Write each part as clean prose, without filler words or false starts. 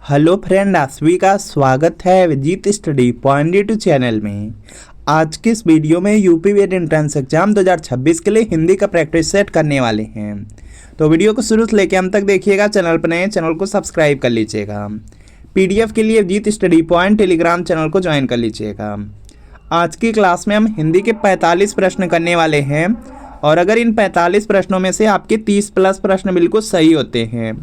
Hello friend, आप सभी का स्वागत है Vijit study point YouTube channel में। आज के इस वीडियो में यूपी वेट एंट्रेंस एग्जाम 2026 के लिए हिंदी का प्रैक्टिस सेट करने वाले हैं। तो वीडियो को शुरू से लेकर अंत तक देखिएगा। चैनल पर नए चैनल को सब्सक्राइब कर लीजिएगा। पीडीएफ के लिए Vijit study point Telegram channel को ज्वाइन कर लीजिएगा। आज की क्लास में हम हिंदी के 45 प्रश्न करने वाले हैं और अगर इन 45 प्रश्नों में से आपके 30 प्लस प्रश्न बिल्कुल सही होते हैं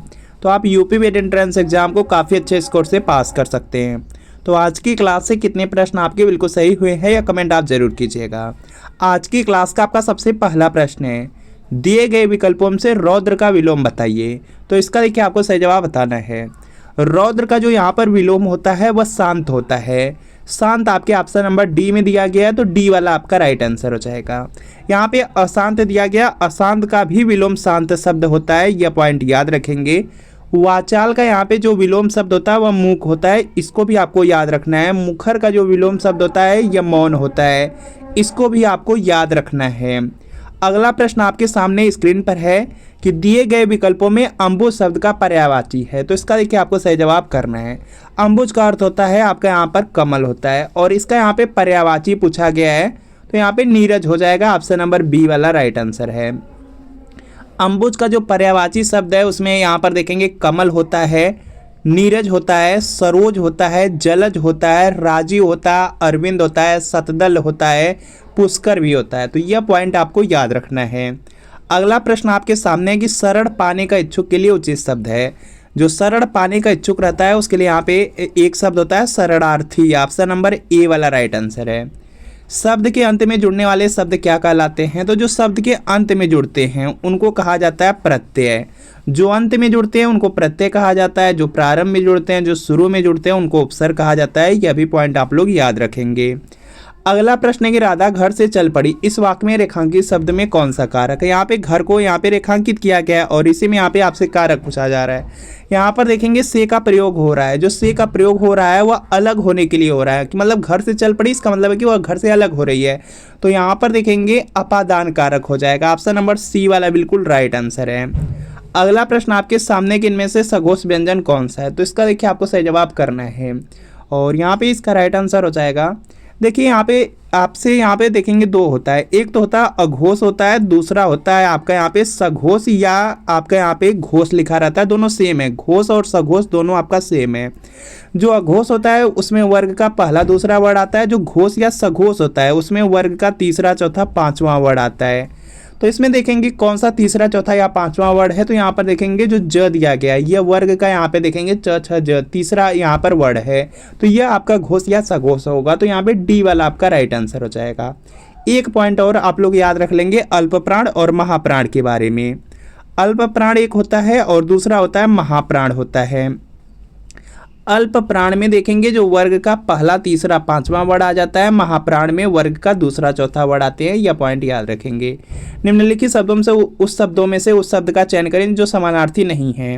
तो आप यूपी वेट एंट्रेंस एग्जाम को काफ़ी अच्छे स्कोर से पास कर सकते हैं। तो आज की क्लास से कितने प्रश्न आपके बिल्कुल सही हुए हैं या कमेंट आप जरूर कीजिएगा। आज की क्लास का आपका सबसे पहला प्रश्न है, दिए गए विकल्पों में से रौद्र का विलोम बताइए। तो इसका देखिए आपको सही जवाब बताना है। रौद्र का जो यहाँ पर विलोम होता है वह शांत होता है। शांत आपके ऑप्शन नंबर डी में दिया गया है, तो डी वाला आपका राइट आंसर हो जाएगा। यहाँ पे अशांत दिया गया, अशांत का भी विलोम शांत शब्द होता है, यह पॉइंट याद रखेंगे। वाचाल का यहाँ पे जो विलोम शब्द होता है वह मूक होता है, इसको भी आपको याद रखना है। मुखर का जो विलोम शब्द होता है यह मौन होता है, इसको भी आपको याद रखना है। अगला प्रश्न आपके सामने स्क्रीन पर है कि दिए गए विकल्पों में अम्बुज शब्द का पर्यायवाची है। तो इसका देखिए आपको सही जवाब करना है। अम्बुज का अर्थ होता है आपका यहाँ पर कमल होता है और इसका यहाँ पे पर्यायवाची पूछा गया है, तो यहाँ पे नीरज हो जाएगा। ऑप्शन नंबर बी वाला राइट आंसर है। अम्बुज का जो पर्यायवाची शब्द है उसमें यहाँ पर देखेंगे कमल होता है, नीरज होता है, सरोज होता है, जलज होता है, राजीव होता है, अरविंद होता है, सतदल होता है, पुष्कर भी होता है। तो यह पॉइंट आपको याद रखना है। अगला प्रश्न आपके सामने है कि शरण पाने का इच्छुक के लिए उचित शब्द है। जो शरण पाने का इच्छुक रहता है उसके लिए यहाँ पे एक शब्द होता है शरणार्थी। ऑप्शन नंबर ए वाला राइट आंसर है। शब्द के अंत में जुड़ने वाले शब्द क्या कहलाते हैं? तो जो शब्द के अंत में जुड़ते हैं उनको कहा जाता है प्रत्यय। जो अंत में जुड़ते हैं उनको प्रत्यय कहा जाता है। जो प्रारंभ में जुड़ते हैं, जो शुरू में जुड़ते हैं उनको उपसर्ग कहा जाता है। यह भी पॉइंट आप लोग याद रखेंगे। अगला प्रश्न है कि राधा घर से चल पड़ी, इस वाक्य में रेखांकित शब्द में कौन सा कारक है? यहाँ पे घर को यहाँ पे रेखांकित किया गया है और इसी में यहाँ पे आपसे कारक पूछा जा रहा है। यहाँ पर देखेंगे से का प्रयोग हो रहा है। जो से का प्रयोग हो रहा है वह अलग होने के लिए हो रहा है कि मतलब घर से चल पड़ी, इसका मतलब है कि वह घर से अलग हो रही है। तो यहाँ पर देखेंगे अपादान कारक हो जाएगा। ऑप्शन नंबर सी वाला बिल्कुल राइट आंसर है। अगला प्रश्न आपके सामने कि इनमें से सघोष व्यंजन कौन सा है? तो इसका देखिए आपको सही जवाब करना है और यहाँ पे इसका राइट आंसर हो जाएगा। देखिए यहाँ पे आपसे यहाँ पे देखेंगे दो होता है, एक तो होता है अघोष होता है, दूसरा होता है आपका यहाँ पे सघोष या आपका यहाँ पे घोष लिखा रहता है। दोनों सेम है, घोष और सघोष दोनों आपका सेम है। जो अघोष होता है उसमें वर्ग का पहला दूसरा वर्ड आता है। जो घोष या सघोष होता है उसमें वर्ग का तीसरा चौथा पांचवा वर्ड आता है। तो इसमें देखेंगे कौन सा तीसरा चौथा या पांचवा वर्ड है। तो यहाँ पर देखेंगे जो ज दिया गया है यह वर्ग का यहाँ पे देखेंगे च छ ज तीसरा यहाँ पर वर्ड है, तो यह आपका घोष या सघोष होगा। तो यहाँ पे डी वाला आपका राइट आंसर हो जाएगा। एक पॉइंट और आप लोग याद रख लेंगे अल्प प्राण और महाप्राण के बारे में। अल्प प्राण एक होता है और दूसरा होता है महाप्राण होता है। अल्प प्राण में देखेंगे जो वर्ग का पहला तीसरा पांचवा वर्ड आ जाता है, महाप्राण में वर्ग का दूसरा चौथा वर्ड आते हैं। यह पॉइंट याद रखेंगे। निम्नलिखित शब्दों से उस शब्दों में से उस शब्द का चयन करें जो समानार्थी नहीं है।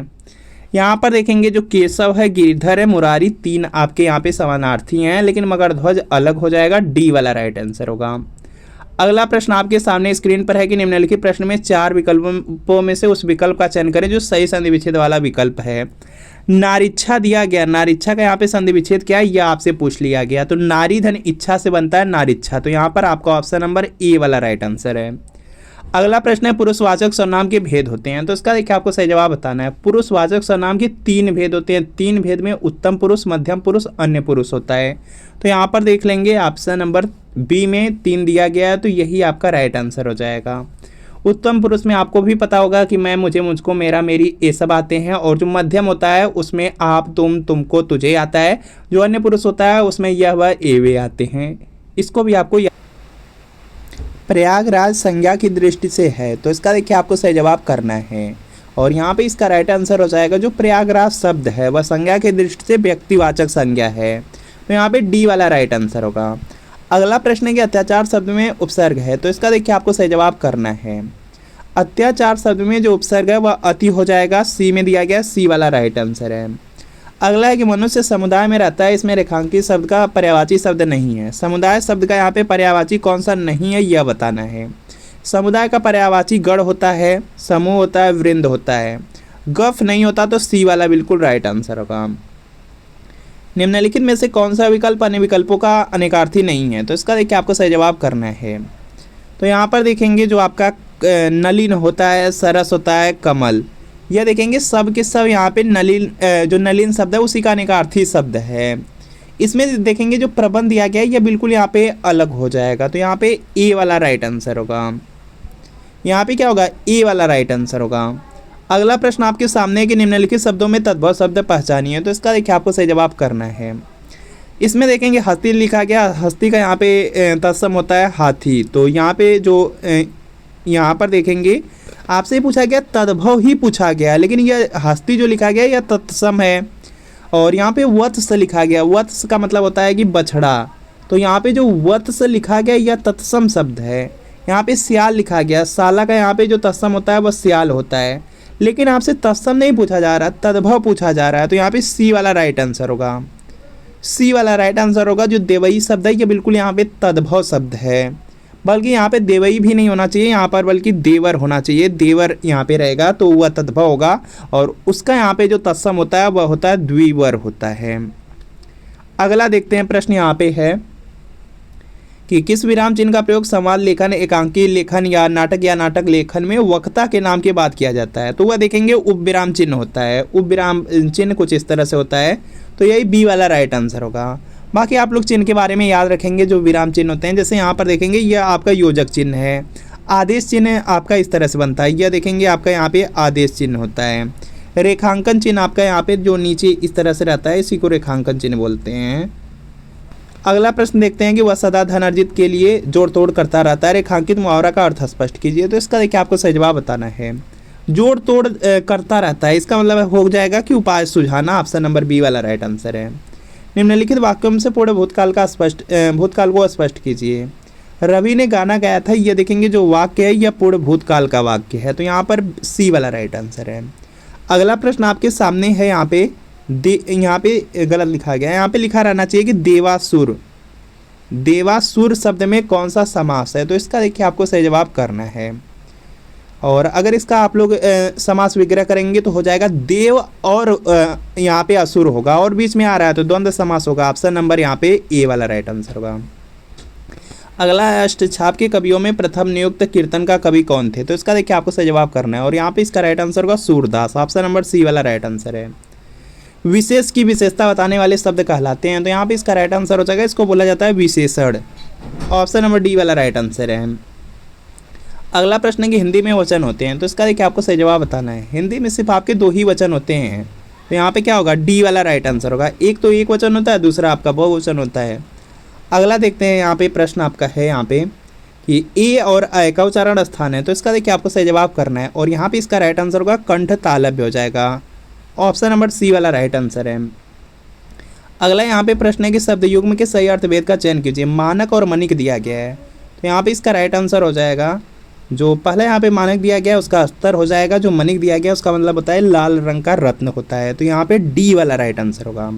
यहाँ पर देखेंगे जो केशव है, गिरिधर है, मुरारी, तीन आपके यहाँ पे समानार्थी हैं, लेकिन मगरध्वज अलग हो जाएगा। डी वाला राइट आंसर होगा। अगला प्रश्न आपके सामने स्क्रीन पर है कि निम्नलिखित प्रश्न में चार विकल्पों में से उस विकल्प का चयन करें जो सही संधि विच्छेद वाला विकल्प है। नारीच्छा दिया गया, नारीच्छा का यहाँ पे संधि विच्छेद क्या है यह आपसे पूछ लिया गया। तो नारी धन इच्छा से बनता है नारीच्छा, तो यहाँ पर आपका ऑप्शन नंबर ए वाला राइट आंसर है। अगला प्रश्न है पुरुषवाचक सर्वनाम के भेद होते हैं। तो इसका देखिए आपको सही जवाब बताना है। पुरुषवाचक सर्वनाम के तीन भेद होते हैं। तीन भेद में उत्तम पुरुष, मध्यम पुरुष, अन्य पुरुष होता है। तो यहाँ पर देख लेंगे ऑप्शन नंबर बी में 3 दिया गया है, तो यही आपका राइट आंसर हो जाएगा। उत्तम पुरुष में आपको भी पता होगा कि मैं, मुझे, मुझको, मेरा, मेरी ये सब आते हैं और जो मध्यम होता है उसमें आप, तुम, तुमको, तुझे आता है। जो अन्य पुरुष होता है उसमें यह वह ए वे आते हैं। इसको भी आपको प्रयागराज संज्ञा की दृष्टि से है, तो इसका देखिए आपको सही जवाब करना है और यहाँ पे इसका राइट आंसर हो जाएगा। जो प्रयागराज शब्द है वह संज्ञा की दृष्टि से व्यक्तिवाचक संज्ञा है, तो यहाँ पे डी वाला राइट आंसर होगा। अगला प्रश्न है कि अत्याचार शब्द में उपसर्ग है। तो इसका देखिए आपको सही जवाब करना है। अत्याचार शब्द में जो उपसर्ग है वह अति हो जाएगा। सी में दिया गया, सी वाला राइट आंसर है। अगला है कि मनुष्य समुदाय में रहता है, इसमें रेखांकित शब्द का पर्यायवाची शब्द नहीं है। समुदाय शब्द का यहाँ पे पर्यायवाची कौन सा नहीं है यह बताना है। समुदाय का पर्यायवाची गण होता है, समूह होता है, वृंद होता है। गफ नहीं होता, तो सी वाला बिल्कुल राइट आंसर होगा। निम्नलिखित में से कौन सा विकल्प अन्य विकल्पों का अनेकार्थी नहीं है? तो इसका देखिए आपको सही जवाब करना है। तो यहाँ पर देखेंगे जो आपका नलिन होता है, सरस होता है, कमल, यह देखेंगे सब के सब यहाँ पे नलिन, जो नलिन शब्द है उसी का अनेकार्थी शब्द है। इसमें देखेंगे जो प्रबंध दिया गया है यह बिल्कुल यहाँ पे अलग हो जाएगा, तो यहाँ पे ए वाला राइट आंसर होगा। यहाँ पे क्या होगा? ए वाला राइट आंसर होगा। अगला प्रश्न आपके सामने है कि निम्नलिखित शब्दों में तद्भव शब्द पहचानिए। तो इसका देखिए आपको सही जवाब करना है। इसमें देखेंगे हस्ती लिखा गया, हस्ती का यहाँ पे तत्सम होता है हाथी। तो यहाँ पे जो यहाँ पर देखेंगे आपसे पूछा गया तद्भव ही पूछा गया, लेकिन यह हस्ती जो लिखा गया यह तत्सम है। और यहाँ पे वत्स लिखा गया, वत्स का मतलब होता है कि बछड़ा। तो यहाँ पे जो वत्स लिखा गया यह तत्सम शब्द है। यहाँ पे सियाल लिखा गया, साला का यहाँ पे जो तत्सम होता है वह सियाल होता है, लेकिन आपसे तत्सम नहीं पूछा जा रहा, तद्भव पूछा जा रहा है। तो यहाँ पे सी वाला राइट आंसर होगा। सी वाला राइट आंसर होगा। जो देवई शब्द है ये बिल्कुल यहाँ पे तद्भव शब्द है, बल्कि यहाँ पे देवई भी नहीं होना चाहिए यहाँ पर, बल्कि देवर होना चाहिए। देवर यहाँ पे रहेगा तो वह तद्भव होगा, और उसका यहाँ पे जो तत्सम होता है वह होता है द्विवर होता है। अगला देखते हैं प्रश्न यहाँ पे है कि किस विराम चिन्ह का प्रयोग संवाद लेखन, एकांकी लेखन या नाटक लेखन में वक्ता के नाम के बाद किया जाता है? तो वह देखेंगे उप विराम चिन्ह होता है। उप विराम चिन्ह कुछ इस तरह से होता है, तो यही बी वाला राइट आंसर होगा। बाकी आप लोग चिन्ह के बारे में याद रखेंगे जो विराम चिन्ह होते हैं। जैसे यहाँ पर देखेंगे यह आपका योजक चिन्ह है। आदेश चिन्ह आपका इस तरह से बनता है, यह देखेंगे आपका यहाँ पे आदेश चिन्ह होता है। रेखांकन चिन्ह आपका यहाँ पे जो नीचे इस तरह से रहता है इसी को रेखांकन चिन्ह बोलते हैं। अगला प्रश्न देखते हैं कि वह सदा धन अर्जित के लिए जोड़ तोड़ करता रहता है, रेखांकित मुहावरा का अर्थ स्पष्ट कीजिए। तो इसका देखिए आपको सही जवाब बताना है। जोड़ तोड़ करता रहता है, इसका मतलब हो जाएगा कि उपाय सुझाना। ऑप्शन नंबर बी वाला राइट आंसर है। निम्नलिखित वाक्यों से पूर्ण भूतकाल को स्पष्ट कीजिए। रवि ने गाना गाया था, यह देखेंगे जो वाक्य है यह पूर्ण भूतकाल का वाक्य है, तो यहाँ पर सी वाला राइट आंसर है। अगला प्रश्न आपके सामने है, यहाँ पे गलत लिखा गया है, यहाँ पे लिखा रहना चाहिए कि देवासुर। देवासुर शब्द में कौन सा समास है? तो इसका देखिए आपको सही जवाब करना है। और अगर इसका आप लोग समास विग्रह करेंगे तो हो जाएगा देव और यहाँ पे असुर होगा, और बीच में आ रहा है तो द्वंद्व समास होगा। ऑप्शन नंबर यहाँ पे ए वाला राइट आंसर होगा। अगला अष्टछाप के कवियों में प्रथम नियुक्त कीर्तन का कवि कौन थे? तो इसका देखिए आपको सही जवाब करना है, और यहाँ पे इसका राइट आंसर होगा सूरदास। ऑप्शन नंबर सी वाला राइट आंसर है। विशेष की विशेषता बताने वाले शब्द कहलाते हैं, तो यहाँ पे इसका राइट आंसर हो जाएगा, इसको बोला जाता है विशेषण। ऑप्शन नंबर डी वाला राइट आंसर है। अगला प्रश्न है कि हिंदी में वचन होते हैं, तो इसका देखिए आपको सही जवाब बताना है। हिंदी में सिर्फ आपके दो ही वचन होते हैं, तो यहाँ पे क्या होगा? डी वाला राइट आंसर होगा। एक तो एक वचन होता है, दूसरा आपका बहुवचन होता है। अगला देखते हैं, यहाँ पे प्रश्न आपका है यहाँ पे कि ए और अ का उच्चारण स्थान है, तो इसका देखिए आपको सही जवाब करना है, और यहाँ पे इसका राइट आंसर होगा कंठ तालव्य हो जाएगा। ऑप्शन नंबर सी वाला राइट आंसर है। अगला यहाँ पे प्रश्न है कि शब्द युग्म के सही अर्थभेद का चयन कीजिए। मानक और मणिक दिया गया है, तो यहाँ पे इसका राइट आंसर हो जाएगा, जो पहले यहाँ पे मानक दिया गया है उसका अस्तर हो जाएगा, जो मणिक दिया गया उसका मतलब होता है लाल रंग का रत्न होता है, तो यहाँ पे डी वाला राइट आंसर होगा।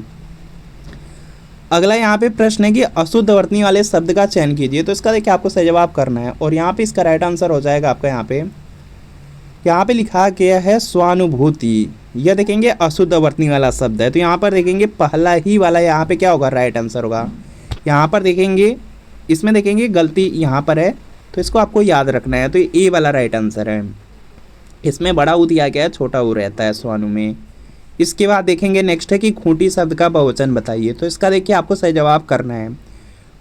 अगला यहाँ पे प्रश्न है कि अशुद्ध वर्तनी वाले शब्द का चयन कीजिए, तो इसका देखिए आपको सही जवाब करना है, और यहाँ पे इसका राइट आंसर हो जाएगा आपका यहाँ पे लिखा गया है स्वानुभूति। यह देखेंगे अशुद्ध वर्तनी वाला शब्द है, तो यहाँ पर देखेंगे पहला ही वाला यहाँ पे क्या होगा? राइट आंसर होगा। यहाँ पर देखेंगे, इसमें देखेंगे गलती यहाँ पर है, तो इसको आपको याद रखना है, तो ए वाला राइट आंसर है। इसमें बड़ा ऊ दिया गया है, छोटा ऊ रहता है स्वानु में। इसके बाद देखेंगे नेक्स्ट है कि खूंटी शब्द का बहुवचन बताइए, तो इसका देखिए आपको सही जवाब करना है।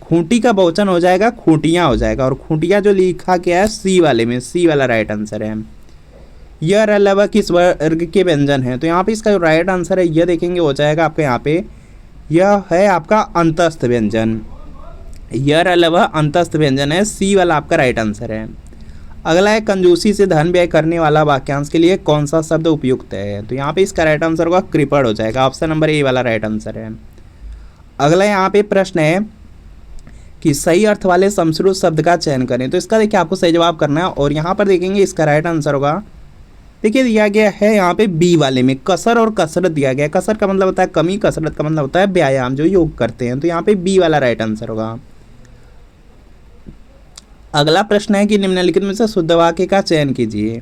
खूंटी का बहुवचन हो जाएगा खूंटियाँ हो जाएगा, और खूंटियाँ जो लिखा गया है सी वाले में, सी वाला राइट आंसर है। यह अलावा किस वर्ग के व्यंजन है? तो यहाँ पे इसका जो राइट आंसर है यह देखेंगे हो जाएगा आपके यहाँ पे, यह है आपका अंतस्थ व्यंजन। यह अलावा अंतस्थ व्यंजन है, सी वाला आपका राइट आंसर है। अगला है कंजूसी से धन व्यय करने वाला वाक्यांश के लिए कौन सा शब्द उपयुक्त है? तो यहाँ पे इसका राइट आंसर होगा कृपण हो जाएगा। ऑप्शन नंबर ए वाला राइट आंसर है। अगला यहाँ पे प्रश्न है कि सही अर्थ वाले समश्रुत शब्द का चयन करें, तो इसका देखिए आपको सही जवाब करना है, और यहाँ पर देखेंगे इसका राइट आंसर होगा, देखिए दिया गया है यहाँ पे बी वाले में कसर और कसरत दिया गया है। कसर का मतलब होता है कमी, कसरत का मतलब होता है व्यायाम, जो योग करते हैं, तो यहाँ पे बी वाला राइट आंसर होगा। अगला प्रश्न है कि निम्नलिखित में से शुद्ध वाक्य का चयन कीजिए,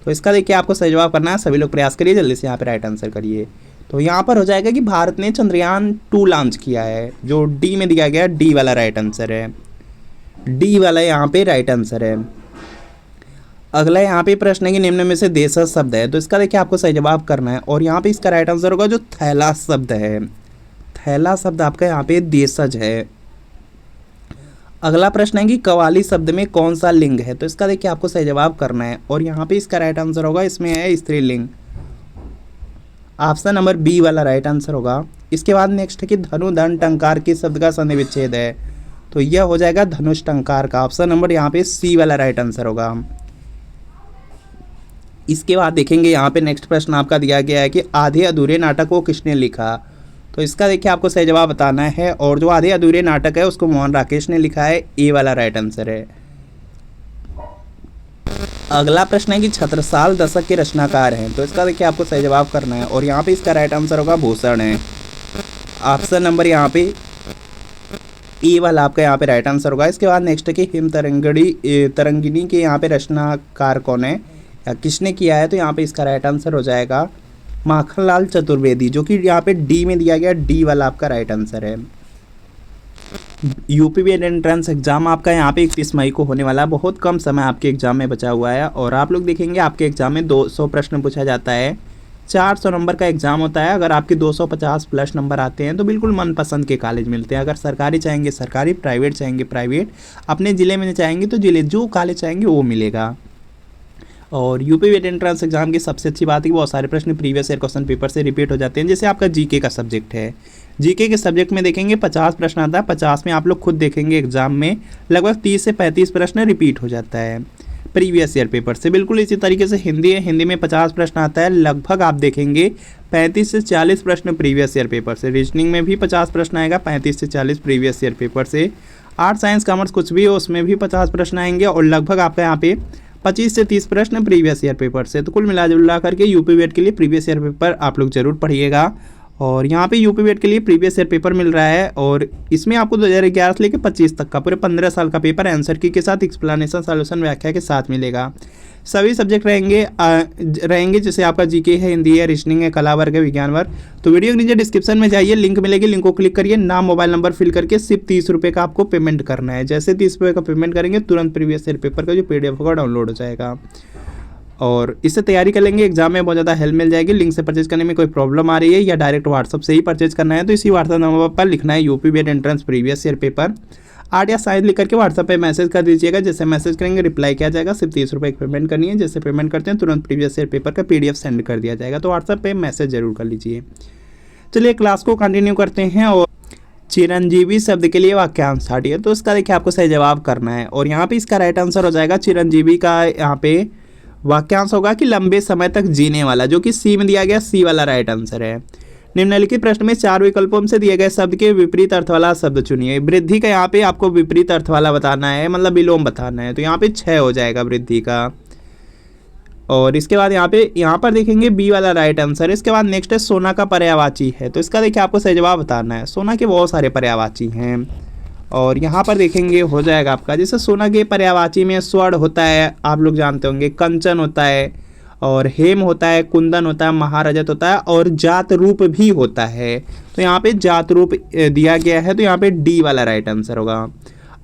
तो इसका देखिए आपको सही जवाब करना है। सभी लोग प्रयास करिए, जल्दी से यहाँ पे राइट आंसर करिए। तो यहाँ पर हो जाएगा कि भारत ने चंद्रयान 2 लॉन्च किया है, जो डी में दिया गया, डी वाला राइट आंसर है, डी वाला यहाँ पे राइट आंसर है। अगला यहाँ पे प्रश्न है कि निम्न में से देशज शब्द है, तो इसका देखिए आपको सही जवाब करना है और यहाँ पे इसका राइट आंसर होगा जो थैला शब्द है। थैला शब्द आपका यहाँ पे देशज है। अगला प्रश्न है कि कव्वाली शब्द में कौन सा लिंग है, तो इसका देखिए आपको सही जवाब करना है और यहाँ पे इसका राइट आंसर होगा, इसमें है स्त्रीलिंग, ऑप्शन नंबर बी वाला राइट आंसर होगा। इसके बाद नेक्स्ट है कि धनु धन टंकार किस शब्द का सन्धि विच्छेद है, तो यह हो जाएगा धनुष टंकार का, ऑप्शन नंबर यहाँ पे सी वाला राइट आंसर होगा। इसके बाद देखेंगे यहाँ पे नेक्स्ट प्रश्न आपका दिया गया है कि आधे अधूरे नाटक को किसने लिखा, तो इसका देखिए आपको सही जवाब बताना है और जो आधे अधूरे नाटक है उसको मोहन राकेश ने लिखा है, ए वाला राइट आंसर है। अगला प्रश्न है कि छत्रसाल दशक के रचनाकार हैं, तो इसका देखिए आपको सही जवाब करना है और यहाँ पे इसका राइट आंसर होगा भूषण है, ऑप्शन नंबर यहाँ पे ए वाला आपका यहाँ पे राइट आंसर होगा। इसके बाद नेक्स्ट है कि हिम तरंगिणी के यहाँ पे रचनाकार कौन है या किसने किया है, तो यहाँ पे इसका राइट आंसर हो जाएगा माखनलाल चतुर्वेदी, जो कि यहाँ पे डी में दिया गया, डी वाला आपका राइट आंसर है। यूपी बीएड एंट्रेंस एग्जाम आपका यहाँ पे 31 मई को होने वाला है, बहुत कम समय आपके एग्जाम में बचा हुआ है और आप लोग देखेंगे आपके एग्जाम में 200 प्रश्न पूछा जाता है, 400 नंबर का एग्जाम होता है। अगर आपके 250 प्लस नंबर आते हैं तो बिल्कुल मनपसंद के कॉलेज मिलते हैं, अगर सरकारी चाहेंगे सरकारी, प्राइवेट चाहेंगे प्राइवेट, अपने ज़िले में चाहेंगे तो ज़िले, जो कॉलेज चाहेंगे वो मिलेगा। और यूपी बीएड एंट्रेंस एग्जाम की सबसे अच्छी बात है कि बहुत सारे प्रश्न प्रीवियस ईयर क्वेश्चन पेपर से रिपीट हो जाते हैं। जैसे आपका जीके का सब्जेक्ट है, जीके के सब्जेक्ट में देखेंगे 50 प्रश्न आता है, 50 में आप लोग खुद देखेंगे एग्जाम में लगभग 30 से 35 प्रश्न रिपीट हो जाता है प्रीवियस ईयर पेपर से। बिल्कुल इसी तरीके से हिंदी है, हिंदी में 50 प्रश्न आता है, लगभग आप देखेंगे 35 से 40 प्रश्न प्रीवियस ईयर पेपर से। रीजनिंग में भी 50 प्रश्न आएगा, 35 से 40 प्रीवियस ईयर पेपर से। आर्ट साइंस कॉमर्स कुछ भी हो उसमें भी 50 प्रश्न आएंगे और लगभग आपका यहाँ पे 25 से 30 प्रश्न प्रीवियस ईयर पेपर से। तो कुल मिला करके यूपी बीएड के लिए प्रीवियस ईयर पेपर आप लोग जरूर पढ़िएगा। और यहाँ पे यूपी बीएड के लिए प्रीवियस ईयर पेपर मिल रहा है और इसमें आपको 2011 से लेकर 25 तक का पूरे 15 साल का पेपर आंसर की के साथ एक्सप्लेनेशन, सॉल्यूशन, व्याख्या के साथ मिलेगा। सभी सब्जेक्ट रहेंगे जैसे आपका जीके है, हिंदी है, रीजनिंग है, कला वर्ग है, विज्ञान वर्ग। तो वीडियो के नीचे डिस्क्रिप्शन में जाइए, लिंक मिलेगी, लिंक को क्लिक करिए, नाम मोबाइल नंबर फिल करके सिर्फ 30 रुपये का आपको पेमेंट करना है। जैसे 30 रुपये का पेमेंट करेंगे तुरंत प्रीवियस ईयर पेपर का जो PDF होगा डाउनलोड हो जाएगा और इससे तैयारी कर लेंगे, एग्जाम में बहुत ज़्यादा हेल्प मिल जाएगी। लिंक से परचेज करने में कोई प्रॉब्लम आ रही है या डायरेक्ट व्हाट्सअप से ही परचेज करना है तो इसी व्हाट्सअप नंबर पर लिखना है UP BEd entrance previous year paper, art या साइंस लिख करके व्हाट्सअप पे मैसेज कर दीजिएगा। जैसे मैसेज करेंगे रिप्लाई किया जाएगा, सिर्फ 30 रुपये की पेमेंट करनी है। जैसे पेमेंट करते हैं तुरंत प्रीवियस ईयर पेपर का PDF सेंड कर दिया जाएगा, तो व्हाट्सअप पे मैसेज जरूर कर लीजिए। चलिए क्लास को कंटिन्यू करते हैं और चिरंजीवी शब्द के लिए वाक्यांश छाटिए, तो इसका देखिए आपको सही जवाब करना है और यहाँ पे इसका राइट आंसर हो जाएगा चिरंजीवी का यहाँ पे वाक्यांश होगा कि लंबे समय तक जीने वाला, जो कि सी में दिया गया, सी वाला राइट आंसर है। निम्नलिखित प्रश्न में 4 विकल्पों से दिए गए शब्द के विपरीत अर्थ वाला शब्द चुनिए। वृद्धि का यहाँ पे आपको विपरीत अर्थ वाला बताना है, मतलब विलोम बताना है, तो यहाँ पे 6 हो जाएगा वृद्धि का। और इसके बाद यहाँ पर देखेंगे बी वाला राइट आंसर। इसके बाद नेक्स्ट है सोना का पर्यायवाची है, तो इसका देखिए आपको सही जवाब बताना है। सोना के बहुत सारे पर्यायवाची हैं और यहाँ पर देखेंगे हो जाएगा आपका, जैसे सोना के पर्यायवाची में स्वर्ण होता है, आप लोग जानते होंगे, कंचन होता है और हेम होता है, कुंदन होता है, महारजत होता है और जात रूप भी होता है। तो यहाँ पे जात रूप दिया गया है, तो यहाँ पे डी वाला राइट आंसर होगा।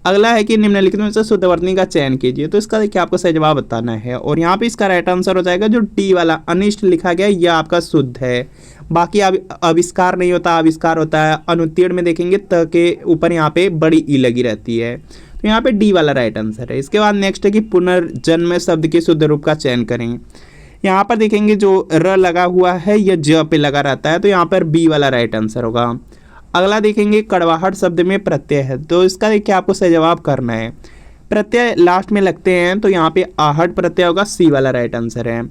अगला है कि निम्नलिखित में से शुद्धवर्तनी का चयन कीजिए, तो इसका देखिए आपको सही जवाब बताना है और यहाँ पे इसका राइट आंसर हो जाएगा जो डी वाला अनिष्ट लिखा गया, यह आपका शुद्ध है। बाकी आविष्कार नहीं होता, आविष्कार होता है। अनुत्तीर्ण में देखेंगे त के ऊपर यहाँ पे बड़ी ई लगी रहती है, तो यहाँ पे डी वाला राइट आंसर है। इसके बाद नेक्स्ट है कि पुनर्जन्म शब्द के शुद्ध रूप का चयन करें। यहाँ पर देखेंगे जो र लगा हुआ है यह ज पे लगा रहता है, तो यहाँ पर बी वाला राइट आंसर होगा। अगला देखेंगे कड़वाहट शब्द में प्रत्यय है, तो इसका देखिए आपको सही जवाब करना है। प्रत्यय लास्ट में लगते हैं तो यहाँ पे आहट प्रत्यय होगा, सी वाला राइट आंसर है।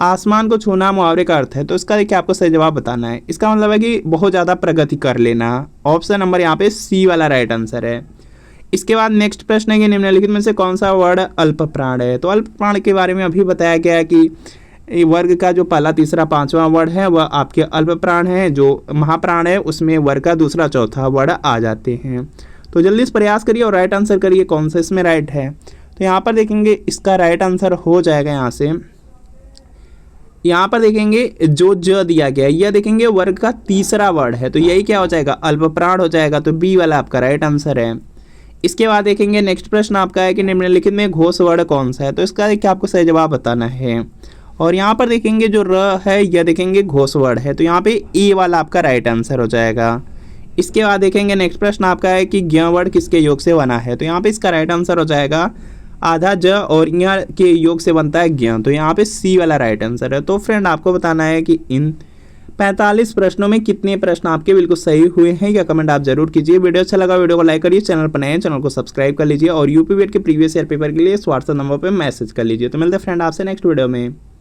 आसमान को छूना मुहावरे का अर्थ है, तो इसका देखिए आपको सही जवाब बताना है। इसका मतलब है कि बहुत ज़्यादा प्रगति कर लेना, ऑप्शन नंबर यहाँ पे सी वाला राइट आंसर है। इसके बाद नेक्स्ट प्रश्न है कि निम्नलिखित में से कौन सा वर्ड अल्प प्राण है, तो अल्प प्राण के बारे में अभी बताया गया है कि वर्ग का जो पहला, तीसरा, पांचवा वर्ड है वह आपके अल्प प्राण है, जो महाप्राण है उसमें वर्ग का दूसरा, चौथा वर्ड आ जाते हैं। तो जल्दी से प्रयास करिए और राइट आंसर करिए कौन सा इसमें राइट है। तो यहाँ पर देखेंगे इसका राइट आंसर हो जाएगा यहाँ से यहाँ पर देखेंगे जो ज दिया गया है, यह देखेंगे वर्ग का तीसरा वर्ड है, तो यही क्या हो जाएगा, अल्पप्राण हो जाएगा। तो बी वाला आपका राइट आंसर है। इसके बाद देखेंगे नेक्स्ट प्रश्न आपका है कि निम्नलिखित में घोष वर्ण कौन सा है, तो इसका देखिए आपको सही जवाब बताना है। और यहाँ पर देखेंगे जो र है यह देखेंगे घोष वर्ण है, तो यहाँ पे ए वाला आपका राइट आंसर हो जाएगा। इसके बाद देखेंगे नेक्स्ट प्रश्न आपका है कि ज्ञ वर्ण किसके योग से बना है, तो यहाँ पे इसका राइट आंसर हो जाएगा आधा ज और ञ के योग से बनता है ज्ञ, तो यहाँ पे सी वाला राइट आंसर है। तो फ्रेंड आपको बताना है कि इन 45 प्रश्नों में कितने प्रश्न आपके बिल्कुल सही हुए हैं, या कमेंट आप जरूर कीजिए। वीडियो अच्छा लगा वीडियो को लाइक करिए, चैनल पर नए हैं चैनल को सब्सक्राइब कर लीजिए और यूपी वेट के प्रीवियस ईयर पेपर के लिए इस व्हाट्सएप नंबर पर मैसेज कर लीजिए। तो मिलते हैं फ्रेंड आपसे नेक्स्ट वीडियो में।